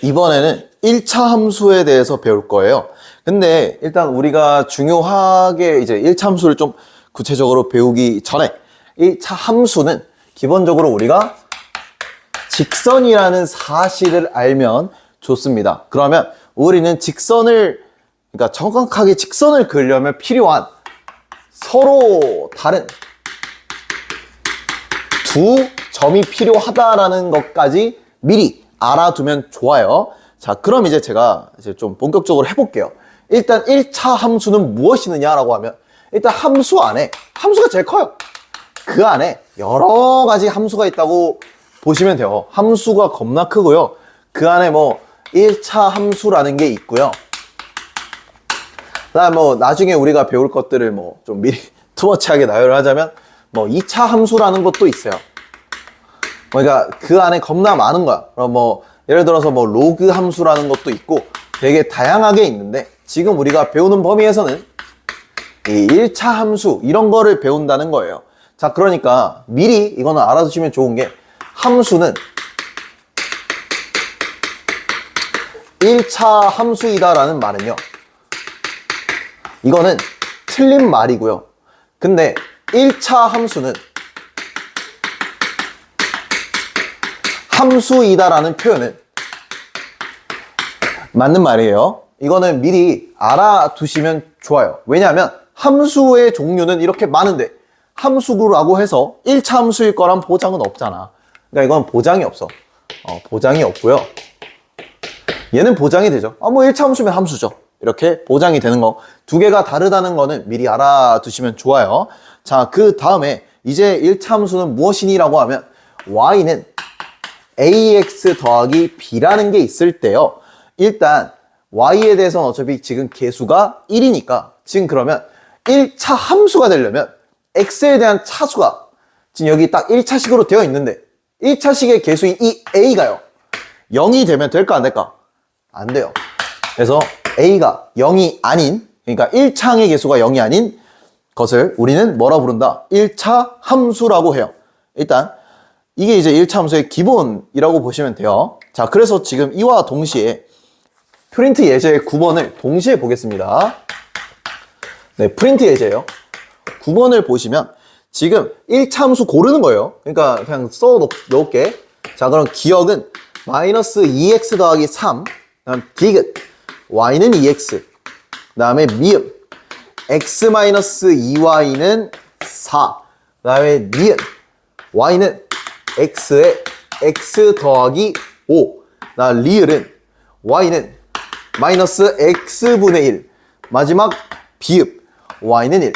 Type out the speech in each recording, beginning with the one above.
이번에는 1차 함수에 대해서 배울 거예요. 근데 일단 우리가 중요하게 이제 1차 함수를 좀 구체적으로 배우기 전에 1차 함수는 기본적으로 우리가 직선이라는 사실을 알면 좋습니다. 그러면 우리는 그러니까 정확하게 직선을 그리려면 필요한 서로 다른 두 점이 필요하다라는 것까지 미리 알아두면 좋아요. 자, 그럼 이제 제가 좀 본격적으로 해볼게요. 일단 1차 함수는 무엇이느냐라고 하면 일단 함수 안에 함수가 제일 커요. 그 안에 여러 가지 함수가 있다고 보시면 돼요. 함수가 겁나 크고요. 그 안에 뭐 1차 함수라는 게 있고요. 그다음 뭐 나중에 우리가 배울 것들을 뭐 좀 미리 투머치하게 나열을 하자면 뭐 2차 함수라는 것도 있어요. 그러니까 그 안에 겁나 많은 거야. 그럼 뭐 예를 들어서 뭐 로그 함수라는 것도 있고 되게 다양하게 있는데 지금 우리가 배우는 범위에서는 이 1차 함수 이런 거를 배운다는 거예요. 자, 그러니까 미리 이거는 알아두시면 좋은 게 함수는 1차 함수이다라는 말은요. 이거는 틀린 말이고요. 근데 1차 함수는 함수이다라는 표현은 맞는 말이에요. 이거는 미리 알아두시면 좋아요. 왜냐하면 함수의 종류는 이렇게 많은데 함수라고 해서 1차 함수일 거란 보장은 없잖아. 그러니까 이건 보장이 없어. 보장이 없고요. 얘는 보장이 되죠. 뭐 1차 함수면 함수죠. 이렇게 보장이 되는 거. 두 개가 다르다는 거는 미리 알아두시면 좋아요. 자, 그 다음에 이제 1차 함수는 무엇이니라고 하면 y는 ax 더하기 b라는 게 있을 때요. 일단 y에 대해서는 어차피 지금 계수가 1이니까 지금 그러면 1차 함수가 되려면 x에 대한 차수가 지금 여기 딱 1차식으로 되어 있는데 1차식의 계수인 이 a가요. 0이 되면 될까 안 될까? 안 돼요. 그래서 a가 0이 아닌, 그러니까 1차항의 계수가 0이 아닌 것을 우리는 뭐라 부른다? 1차 함수라고 해요. 일단 이게 이제 1차 함수의 기본이라고 보시면 돼요. 자, 그래서 지금 이와 동시에 프린트 예제의 9번을 동시에 보겠습니다. 네, 프린트 예제예요. 9번을 보시면 지금 1차 함수 고르는 거예요. 그러니까 그냥 넣을게. 자, 그럼 기억은 마이너스 2x 더하기 3, 그다음 디귿 y는 2x, 그 다음에 미음 x 마이너스 2y는 4, 그 다음에 니은 y는 x에 x 더하기 5, 그다음 리을은 y는 마이너스 x분의 1, 마지막 비읍 y는 1.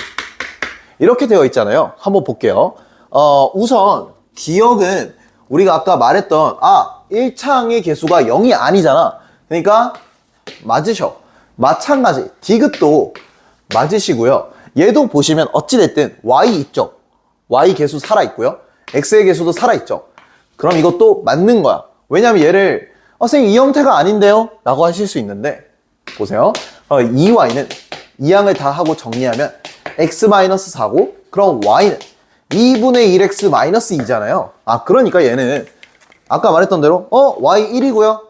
이렇게 되어 있잖아요. 한번 볼게요. 우선 기억은 우리가 아까 말했던 1차항의 계수가 0이 아니잖아. 그러니까 맞으셔. 마찬가지 디귿도 맞으시고요. 얘도 보시면 어찌됐든 y 있죠. y 계수 살아있고요. x의 계수도 살아있죠. 그럼 이것도 맞는 거야. 왜냐면 얘를 선생님 이 형태가 아닌데요? 라고 하실 수 있는데 보세요. 이 y는 2항을 다 하고 정리하면 x-4고 그럼 y는 2분의 1x 2잖아요. 그러니까 얘는 아까 말했던 대로 y 1이고요.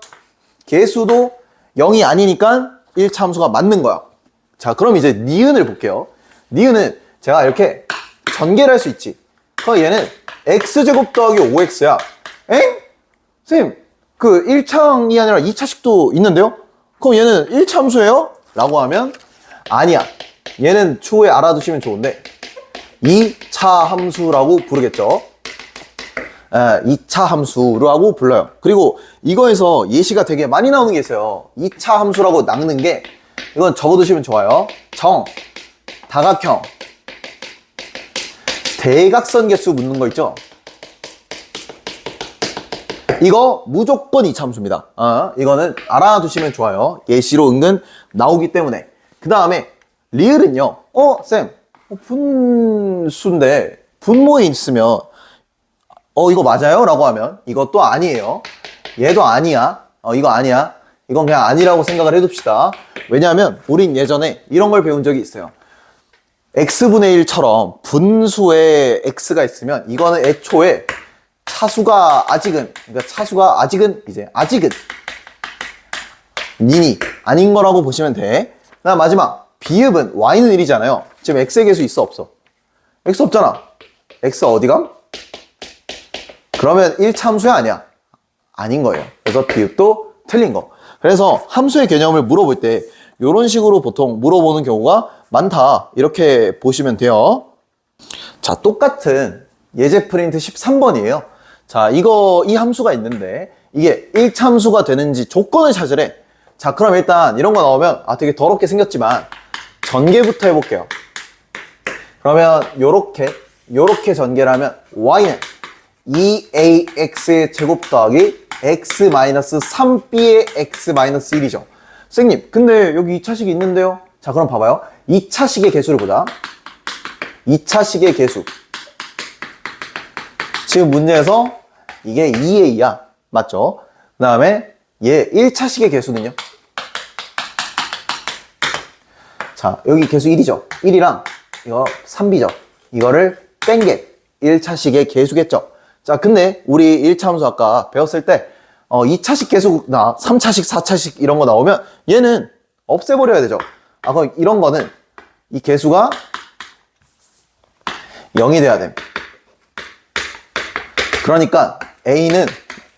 계수도 0이 아니니까 1차 함수가 맞는 거야. 자, 그럼 이제 니은을 볼게요. 니은은 제가 이렇게 전개를 할 수 있지. 그럼 얘는 x제곱 더하기 5x야. 엥? 선생님, 그 1차항이 아니라 2차식도 있는데요? 그럼 얘는 1차 함수예요? 라고 하면 아니야. 얘는 추후에 알아두시면 좋은데 2차 함수라고 부르겠죠. 2차 함수라고 불러요. 그리고 이거에서 예시가 되게 많이 나오는 게 있어요. 2차 함수라고 낚는 게 이건 적어두시면 좋아요. 정, 다각형, 대각선 개수 묻는 거 있죠. 이거 무조건 2차 함수입니다. 이거는 알아두시면 좋아요. 예시로 은근 나오기 때문에. 그 다음에 리을은요. 쌤, 분수인데 분모에 있으면 이거 맞아요? 라고 하면 이것도 아니에요. 얘도 아니야. 이거 아니야. 이건 그냥 아니라고 생각을 해둡시다. 왜냐하면 우린 예전에 이런 걸 배운 적이 있어요. x분의 1처럼 분수에 x가 있으면 이거는 애초에 차수가 아직은, 그러니까 차수가 아직은 니니 아닌 거라고 보시면 돼. 그다음 마지막 비읍은 y는 1이잖아요. 지금 x의 계수 있어 없어? x 없잖아. x 어디감? 그러면 1차 함수야 아니야? 아닌 거예요. 그래서 비읍도 틀린 거. 그래서 함수의 개념을 물어볼 때 이런 식으로 보통 물어보는 경우가 많다. 이렇게 보시면 돼요. 자, 똑같은 예제 프린트 13번이에요. 자, 이 함수가 있는데 이게 1차 함수가 되는지 조건을 찾으래. 자, 그럼 일단 이런 거 나오면 되게 더럽게 생겼지만 전개부터 해볼게요. 그러면 요렇게 전개를 하면 y는 2ax의 제곱 더하기 x-3b의 x-1이죠. 선생님, 근데 여기 2차식이 있는데요? 자, 그럼 봐봐요. 2차식의 개수를 보자. 2차식의 개수. 지금 문제에서 이게 2a야. 맞죠? 그 다음에 얘 1차식의 개수는요? 자, 여기 개수 1이죠. 1이랑 이거 3b죠. 이거를 뺀 게 1차식의 개수겠죠. 자, 근데 우리 1차 함수 아까 배웠을 때 2차식 개수나 3차식, 4차식 이런 거 나오면 얘는 없애버려야 되죠. 그럼 이런 거는 이 개수가 0이 돼야 돼. 그러니까 a는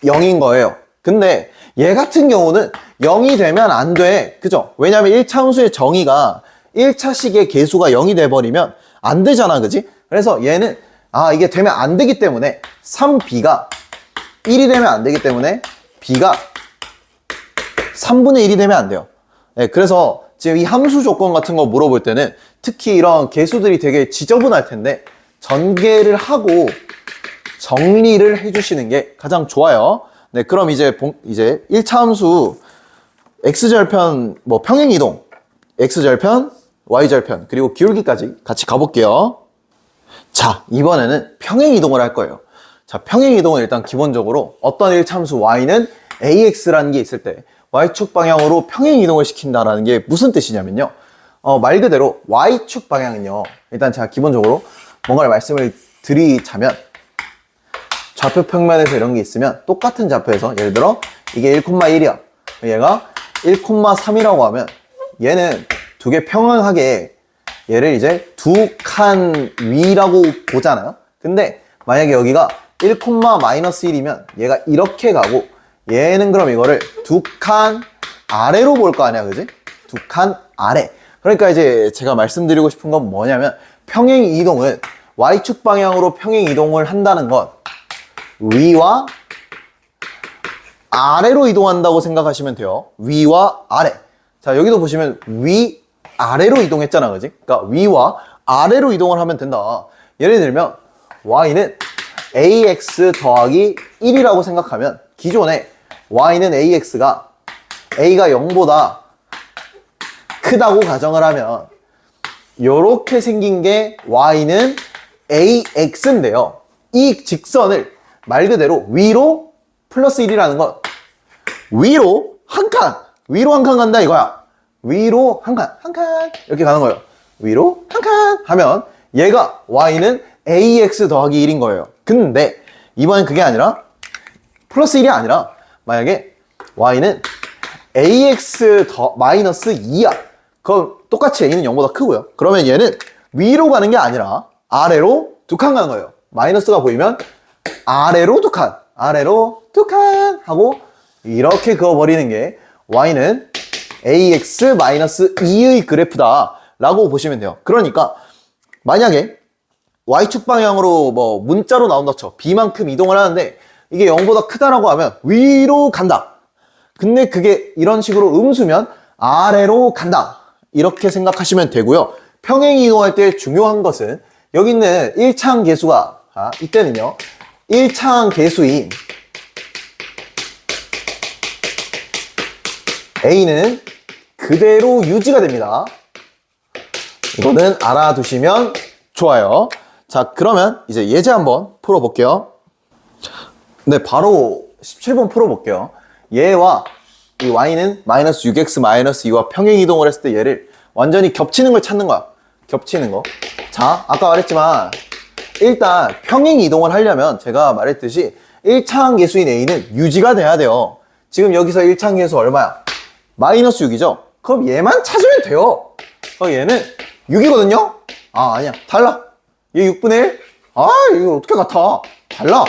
0인 거예요. 근데 얘 같은 경우는 0이 되면 안 돼. 그죠? 왜냐면 1차 함수의 정의가 1차식의 개수가 0이 돼버리면 안 되잖아. 그지? 그래서 얘는 이게 되면 안 되기 때문에 3b가 1이 되면 안 되기 때문에 b가 3분의 1이 되면 안 돼요. 네, 그래서 지금 이 함수 조건 같은 거 물어볼 때는 특히 이런 개수들이 되게 지저분할 텐데 전개를 하고 정리를 해주시는 게 가장 좋아요. 네, 그럼 이제 1차 함수 x절편 평행이동, x절편, y절편, 그리고 기울기까지 같이 가볼게요. 자, 이번에는 평행이동을 할 거예요. 자, 평행이동은 일단 기본적으로 어떤 1차 함수 y는 ax라는 게 있을 때 y축 방향으로 평행이동을 시킨다라는 게 무슨 뜻이냐면요. 말 그대로 y축 방향은요. 일단 제가 기본적으로 뭔가를 말씀을 드리자면 좌표 평면에서 이런 게 있으면 똑같은 좌표에서 예를 들어 이게 1,1이야. 얘가 1,3이라고 하면 얘는 두 개 평행하게 얘를 이제 두 칸 위라고 보잖아요. 근데 만약에 여기가 1,-1이면 얘가 이렇게 가고 얘는 그럼 이거를 두 칸 아래로 볼 거 아니야, 그지? 두 칸 아래. 그러니까 이제 제가 말씀드리고 싶은 건 뭐냐면 평행 이동은 y축 방향으로 평행 이동을 한다는 건 위와 아래로 이동한다고 생각하시면 돼요. 위와 아래. 자, 여기도 보시면 위, 아래로 이동했잖아, 그지? 그러니까 위와 아래로 이동을 하면 된다. 예를 들면 y는 ax 더하기 1이라고 생각하면 기존에 y는 ax가 a가 0보다 크다고 가정을 하면 이렇게 생긴 게 y는 ax인데요. 이 직선을 말 그대로 위로 플러스 1이라는 건 위로 한 칸 간다 이거야. 위로 한 칸 이렇게 가는 거예요. 위로 한 칸 하면 얘가 y는 ax 더하기 1인 거예요. 근데 이번엔 그게 아니라 플러스 1이 아니라 만약에 y는 ax 더 마이너스 2야. 그럼 똑같이 a는 0보다 크고요. 그러면 얘는 위로 가는 게 아니라 아래로 두 칸 가는 거예요. 마이너스가 보이면 아래로 두 칸 하고 이렇게 그어버리는 게 y는 ax-2의 그래프다 라고 보시면 돼요. 그러니까 만약에 y축 방향으로 문자로 나온다 쳐 b만큼 이동을 하는데 이게 0보다 크다라고 하면 위로 간다. 근데 그게 이런 식으로 음수면 아래로 간다. 이렇게 생각하시면 되고요. 평행 이동할 때 중요한 것은 여기 있는 1차항 계수가 이때는요 1차항 계수인 a는 그대로 유지가 됩니다. 이거는 알아두시면 좋아요. 자, 그러면 이제 예제 한번 풀어볼게요. 네, 바로 17번 풀어볼게요. 얘와 이 y는 마이너스 6x 마이너스 2와 평행 이동을 했을 때 얘를 완전히 겹치는 걸 찾는 거야. 겹치는 거. 자, 아까 말했지만 일단 평행 이동을 하려면 제가 말했듯이 1차항 계수인 a는 유지가 돼야 돼요. 지금 여기서 1차항 계수 얼마야? 마이너스 6이죠? 그럼 얘만 찾으면 돼요. 얘는 6이거든요? 아, 아니야. 달라. 얘 6분의 1? 아, 이거 어떻게 같아? 달라.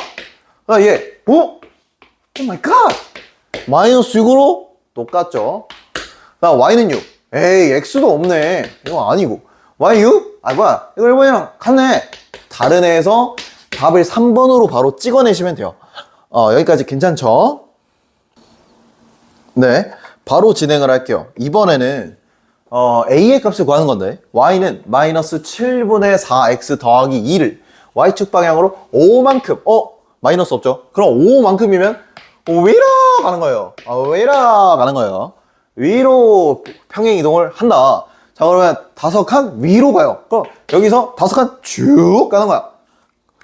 얘, 오 마이 갓! 마이너스 6으로 똑같죠? y는 6. 에이, x도 없네. 이거 아니고. y 6? 아, 뭐야. 이거 1번이랑 같네. 다른 애에서 답을 3번으로 바로 찍어내시면 돼요. 여기까지 괜찮죠? 네. 바로 진행을 할게요. 이번에는, a의 값을 구하는 건데, y는 마이너스 7분의 4x 더하기 2를 y축 방향으로 5만큼, 마이너스 없죠? 그럼 5만큼이면, 위로 가는 거예요. 위로 가는 거예요. 위로 평행 이동을 한다. 자, 그러면 5칸 위로 가요. 그럼 여기서 5칸 쭉 가는 거야.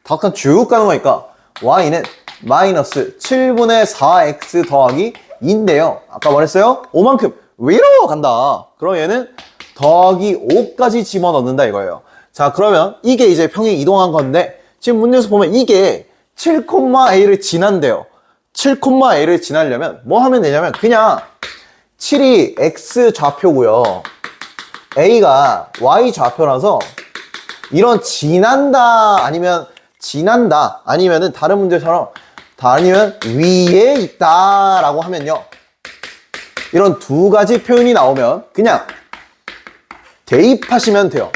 5칸 쭉 가는 거니까 y는 마이너스 7분의 4x 더하기 2인데요. 아까 말했어요? 5만큼 위로 간다. 그럼 얘는 더하기 5까지 집어넣는다 이거예요. 자, 그러면 이게 이제 평행 이동한 건데 지금 문제에서 보면 이게 7,a를 지난대요. 7,a를 지나려면 뭐 하면 되냐면 그냥 7이 x 좌표고요. a가 y 좌표라서 이런 지난다 아니면은 다른 문제처럼 아니면 위에 있다 라고 하면요. 이런 두 가지 표현이 나오면 그냥 대입하시면 돼요.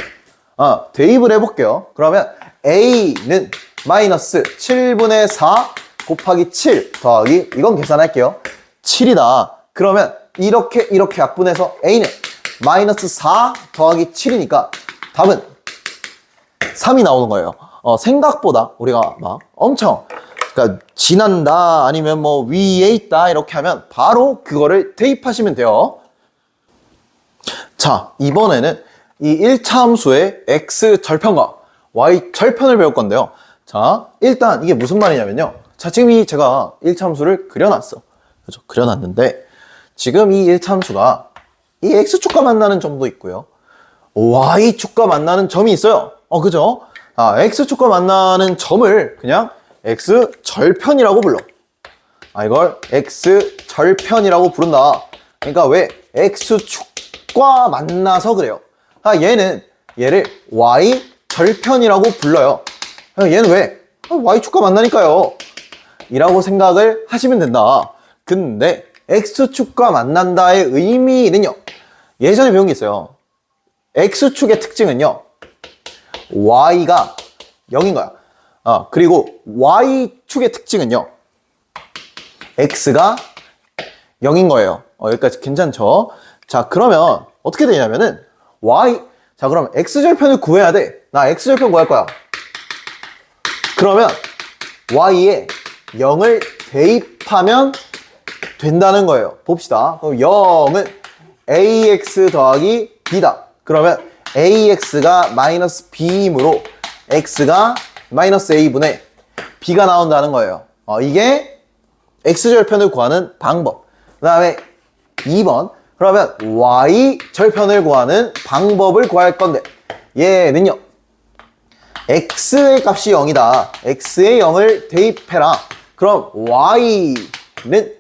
대입을 해볼게요. 그러면 a는 마이너스 7분의 4 곱하기 7 더하기 이건 계산할게요. 7이다. 그러면 이렇게 약분해서 a는 마이너스 4 더하기 7이니까 답은 3이 나오는 거예요. 생각보다 우리가 막 엄청 그러니까 지난다 아니면 뭐 위에 있다 이렇게 하면 바로 그거를 대입하시면 돼요. 자, 이번에는 이 1차 함수의 x 절편과 y 절편을 배울 건데요. 자, 일단 이게 무슨 말이냐면요. 자, 지금 제가 1차 함수를 그려놨어. 그죠? 그려놨는데 지금 이 1차 함수가 이 x축과 만나는 점도 있고요. y축과 만나는 점이 있어요. 그죠? x축과 만나는 점을 그냥 x절편이라고 불러. 이걸 x절편이라고 부른다. 그러니까 왜 x축과 만나서 그래요. 얘를 y절편이라고 불러요. 얘는 왜? y축과 만나니까요. 이라고 생각을 하시면 된다. 근데 x축과 만난다의 의미는요. 예전에 배운 게 있어요. x축의 특징은요. y가 0인 거야. 그리고 y축의 특징은요. x가 0인 거예요. 여기까지 괜찮죠? 자, 그러면 어떻게 되냐면은 자, 그럼 x절편을 구해야 돼. 나 x절편 구할 거야. 그러면 y에 0을 대입하면 된다는 거예요. 봅시다. 그럼 0은 ax 더하기 b다. 그러면 ax가 마이너스 b이므로 x가 마이너스 a분의 b가 나온다는 거예요. 이게 x절편을 구하는 방법. 그 다음에 2번. 그러면 y절편을 구하는 방법을 구할 건데 얘는요. x의 값이 0이다. x의 0을 대입해라. 그럼 y는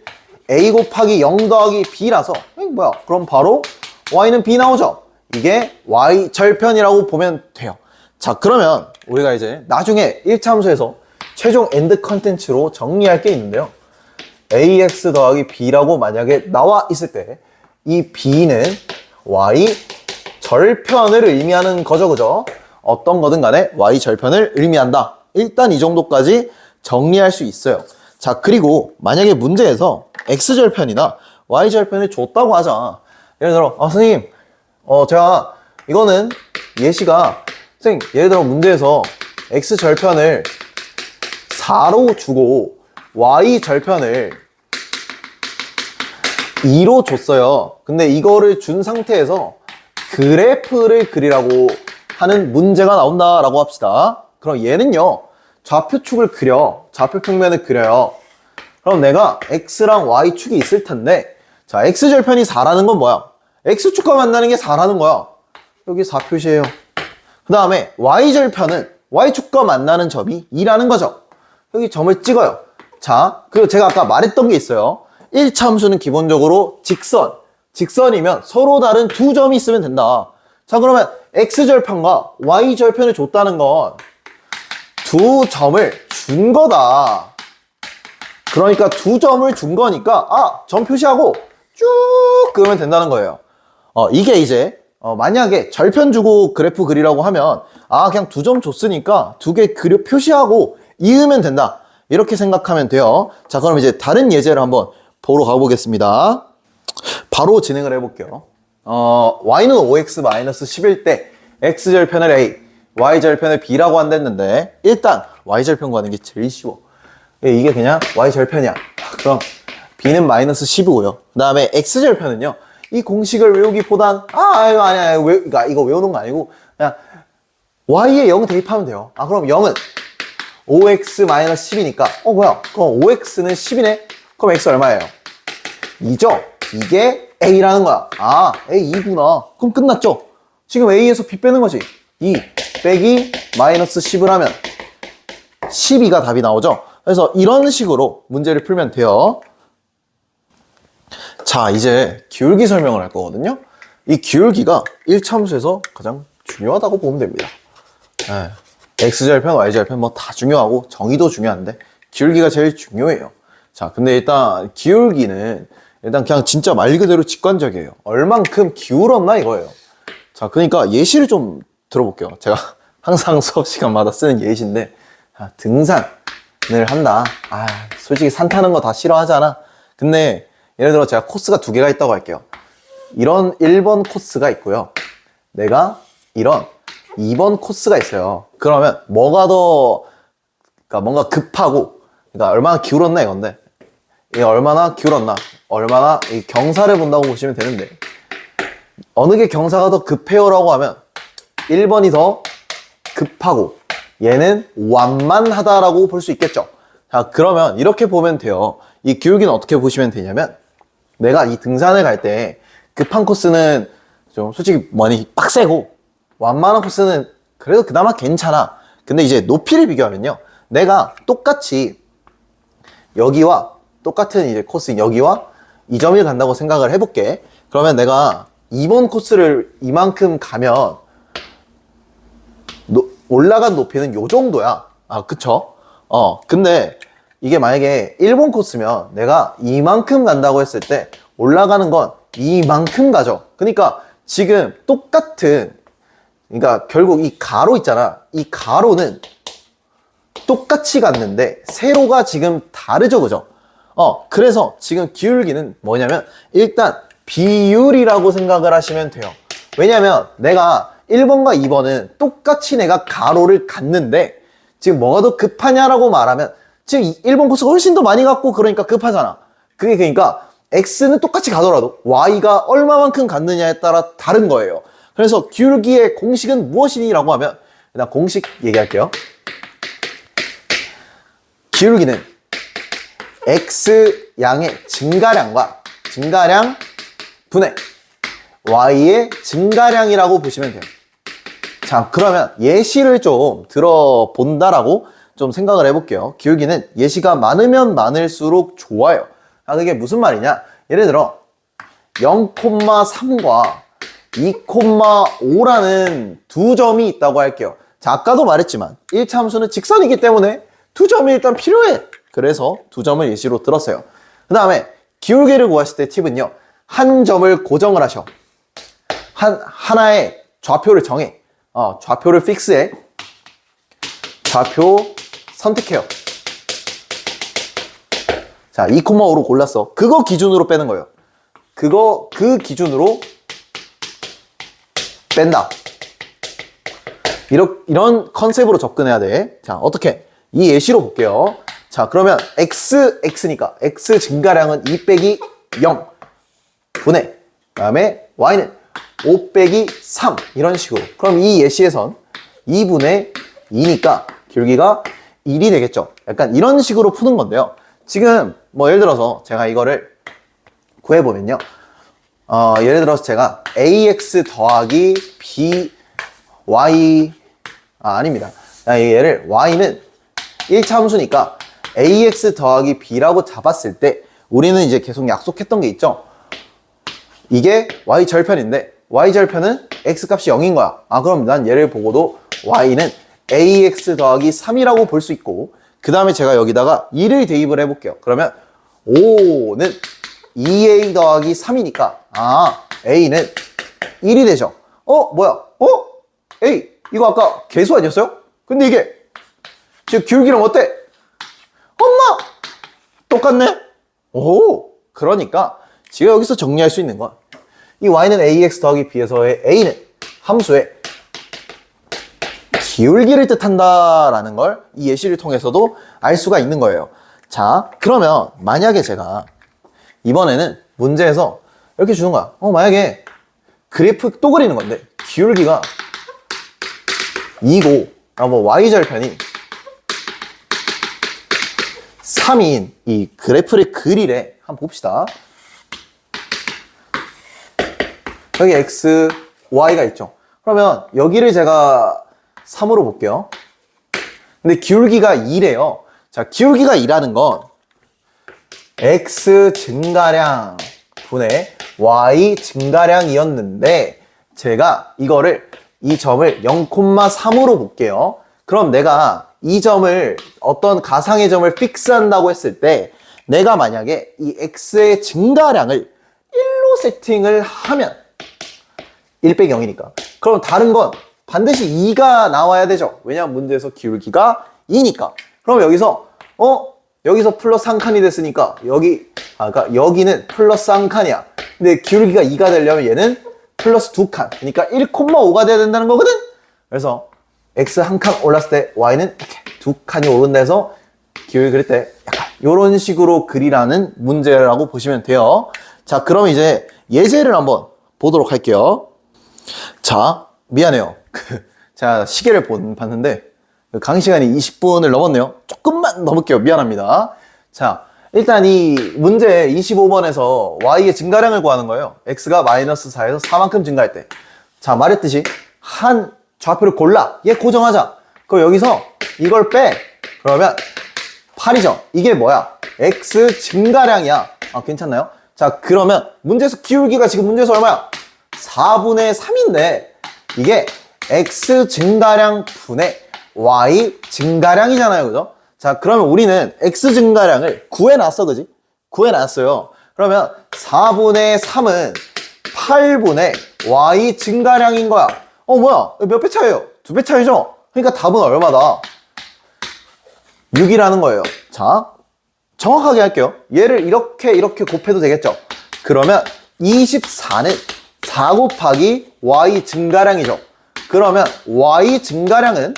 a 곱하기 0 더하기 b라서 뭐야? 그럼 바로 y는 b 나오죠? 이게 y절편이라고 보면 돼요. 자, 그러면 우리가 이제 나중에 1차 함수에서 최종 엔드 컨텐츠로 정리할 게 있는데요. ax 더하기 b라고 만약에 나와 있을 때 이 b는 y절편을 의미하는 거죠, 그죠? 어떤 거든 간에 y절편을 의미한다. 일단 이 정도까지 정리할 수 있어요. 자, 그리고 만약에 문제에서 x절편이나 y절편을 줬다고 하자. 예를 들어, 선생님, 제가 이거는 예시가 선생님, 예를 들어 문제에서 x절편을 4로 주고 y절편을 2로 줬어요. 근데 이거를 준 상태에서 그래프를 그리라고 하는 문제가 나온다라고 합시다. 그럼 얘는요. 좌표축을 그려. 좌표평면을 그려요. 그럼 내가 x랑 y축이 있을 텐데 자, x절편이 4라는 건 뭐야? x축과 만나는 게 4라는 거야. 여기 4 표시해요. 그 다음에 y절편은 y축과 만나는 점이 2라는 거죠. 여기 점을 찍어요. 자, 그리고 제가 아까 말했던 게 있어요. 1차 함수는 기본적으로 직선, 직선이면 서로 다른 두 점이 있으면 된다. 자, 그러면 x절편과 y절편을 줬다는 건 두 점을 준 거다. 그러니까 두 점을 준 거니까 점 표시하고 쭉 그으면 된다는 거예요. 이게 이제 만약에 절편 주고 그래프 그리라고 하면 그냥 두 점 줬으니까 두 개 그려 표시하고 이으면 된다. 이렇게 생각하면 돼요. 자, 그럼 이제 다른 예제를 한번 보러 가보겠습니다. 바로 진행을 해볼게요. y는 5x-11 때 x절편을 a, y절편을 b라고 한댔는데 일단 y절편 구하는 게 제일 쉬워. 이게 그냥 y절편이야. 그럼 b는 마이너스 10이고요. 그 다음에 x절편은요. 이 공식을 외우기보단 이거 아니야. 그러니까 이거 외우는 거 아니고 그냥 y에 0 대입하면 돼요. 그럼 0은 5x-10이니까 뭐야? 그럼 5x는 10이네? 그럼 x 얼마예요? 2죠? 이게 a라는 거야. a 2구나. 그럼 끝났죠? 지금 a에서 b 빼는 거지. 2 빼기 마이너스 10을 하면 12가 답이 나오죠? 그래서 이런 식으로 문제를 풀면 돼요. 자, 이제 기울기 설명을 할 거거든요. 이 기울기가 1차함수에서 가장 중요하다고 보면 됩니다. x절편, y절편 뭐 다 중요하고 정의도 중요한데 기울기가 제일 중요해요. 자, 근데 일단 기울기는 그냥 진짜 말 그대로 직관적이에요. 얼만큼 기울었나 이거예요. 자, 그러니까 예시를 좀 들어볼게요. 제가 항상 수업 시간마다 쓰는 예시인데 등산을 한다. 솔직히 산 타는 거 다 싫어하잖아. 근데 예를 들어 제가 코스가 두 개가 있다고 할게요. 이런 1번 코스가 있고요. 내가 이런 2번 코스가 있어요. 그러면 뭐가 더 그러니까 뭔가 급하고 그러니까 얼마나 기울었나 이건데 이게 얼마나 기울었나 얼마나 이 경사를 본다고 보시면 되는데 어느 게 경사가 더 급해요라고 하면 1번이 더 급하고 얘는 완만하다라고 볼 수 있겠죠. 자, 그러면 이렇게 보면 돼요. 이 기울기는 어떻게 보시면 되냐면 내가 이 등산을 갈 때 급한 코스는 좀 솔직히 많이 빡세고 완만한 코스는 그래도 그나마 괜찮아. 근데 이제 높이를 비교하면요. 내가 똑같이 여기와 똑같은 이제 코스인 여기와 이 점을 간다고 생각을 해볼게. 그러면 내가 2번 코스를 이만큼 가면 올라간 높이는 요 정도야. 그쵸? 근데 이게 만약에 1번 코스면 내가 이만큼 간다고 했을 때 올라가는 건 이만큼 가죠. 그러니까 지금 똑같은 그러니까 결국 이 가로 있잖아. 이 가로는 똑같이 갔는데 세로가 지금 다르죠, 그죠? 그래서 지금 기울기는 뭐냐면 일단 비율이라고 생각을 하시면 돼요. 왜냐면 내가 1번과 2번은 똑같이 내가 가로를 갔는데 지금 뭐가 더 급하냐라고 말하면 지금 1번 코스가 훨씬 더 많이 갔고 그러니까 급하잖아. 그게 그러니까 x는 똑같이 가더라도 y가 얼마만큼 갔느냐에 따라 다른 거예요. 그래서 기울기의 공식은 무엇이니라고 하면 일단 공식 얘기할게요. 기울기는 x양의 증가량과 증가량 분의 y의 증가량이라고 보시면 돼요. 자, 그러면 예시를 좀 들어본다라고 좀 생각을 해볼게요. 기울기는 예시가 많으면 많을수록 좋아요. 그게 무슨 말이냐? 예를 들어 0,3과 2,5라는 두 점이 있다고 할게요. 자, 아까도 말했지만 1차 함수는 직선이기 때문에 두 점이 일단 필요해. 그래서 두 점을 예시로 들었어요. 그 다음에 기울기를 구하실 때 팁은요. 한 점을 고정을 하셔. 하나의 좌표를 정해. 좌표를 픽스해. 좌표 선택해요. 자, 2,5로 골랐어. 그거 기준으로 빼는 거예요. 그 기준으로 뺀다. 이런 컨셉으로 접근해야 돼. 자, 어떻게? 이 예시로 볼게요. 자, 그러면 x니까 x 증가량은 2 빼기 0 분의 그 다음에 y는 5 빼기 3 이런 식으로. 그럼 이 예시에선 2분의 2니까 기울기가 1이 되겠죠. 약간 이런 식으로 푸는 건데요. 지금 뭐 예를 들어서 제가 이거를 구해보면요. 예를 들어서 제가 ax 더하기 by 아닙니다. 얘를 y는 1차 함수니까 ax 더하기 b라고 잡았을 때 우리는 이제 계속 약속했던 게 있죠. 이게 y절편인데 y절편은 x값이 0인 거야. 아, 그럼 난 얘를 보고도 y는 ax 더하기 3이라고 볼 수 있고, 그 다음에 제가 여기다가 2를 대입을 해볼게요. 그러면 5는 2a 더하기 3이니까 a는 1이 되죠. 뭐야? a 이거 아까 개수 아니었어요? 근데 이게 지금 기울기랑 어때? 엄마! 똑같네? 오! 그러니까 지금 여기서 정리할 수 있는 건 이 y는 ax 더하기 b에서의 a는 함수의 기울기를 뜻한다라는 걸 이 예시를 통해서도 알 수가 있는 거예요. 자, 그러면 만약에 제가 이번에는 문제에서 이렇게 주는 거야. 만약에 그래프 또 그리는 건데 기울기가 2고 y절편이 3인 이 그래프를 그리래. 한번 봅시다. 여기 x, y가 있죠. 그러면 여기를 제가 3으로 볼게요. 근데 기울기가 2래요. 자, 기울기가 2라는 건 x 증가량 분의 y 증가량이었는데 제가 이 점을 0,3으로 볼게요. 그럼 내가 이 점을 어떤 가상의 점을 픽스한다고 했을 때 내가 만약에 이 x의 증가량을 1로 세팅을 하면 1 빼기 0이니까 그럼 다른 건 반드시 2가 나와야 되죠. 왜냐하면 문제에서 기울기가 2니까. 그럼 여기서 여기서 플러스 한 칸이 됐으니까 그러니까 여기는 플러스 한 칸이야. 근데 기울기가 2가 되려면 얘는 플러스 2칸. 그러니까 1,5가 돼야 된다는 거거든. 그래서 x 한 칸 올랐을 때 y는 이렇게 2칸이 오른다 해서 기울기 그릴 때 약간 이런 식으로 그리라는 문제라고 보시면 돼요. 자, 그럼 이제 예제를 한번 보도록 할게요. 자, 미안해요. 제가 시계를 봤는데 강의 시간이 20분을 넘었네요. 조금만 넘을게요. 미안합니다. 자, 일단 이 문제 25번에서 y의 증가량을 구하는 거예요. x가 마이너스 4에서 4만큼 증가할 때. 자, 말했듯이 한 좌표를 골라. 얘 고정하자. 그럼 여기서 이걸 빼. 그러면 8이죠. 이게 뭐야? x 증가량이야. 괜찮나요? 자, 그러면 문제에서 기울기가 지금 문제에서 얼마야? 4분의 3인데 이게 x 증가량 분의 y 증가량이잖아요. 그죠? 자, 그러면 우리는 x 증가량을 구해놨어. 그지? 구해놨어요. 그러면 4분의 3은 8분의 y 증가량인 거야. 뭐야? 몇 배 차이에요? 2배 차이죠? 그러니까 답은 얼마다? 6이라는 거예요. 자, 정확하게 할게요. 얘를 이렇게 곱해도 되겠죠? 그러면 24는 4 곱하기 y 증가량이죠. 그러면 y 증가량은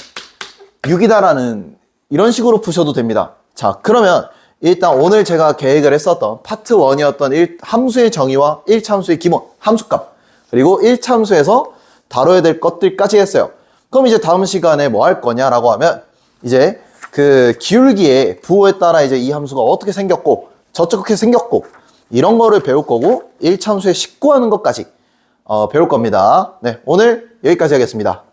6이다라는 이런 식으로 푸셔도 됩니다. 자, 그러면 일단 오늘 제가 계획을 했었던 파트 1이었던 함수의 정의와 1차함수의 기본, 함수값, 그리고 1차함수에서 다뤄야 될 것들까지 했어요. 그럼 이제 다음 시간에 뭐 할 거냐라고 하면 이제 그 기울기의 부호에 따라 이제 이 함수가 어떻게 생겼고 저렇게 생겼고 이런 거를 배울 거고 1차함수에 식구하는 것까지 배울 겁니다. 네, 오늘 여기까지 하겠습니다.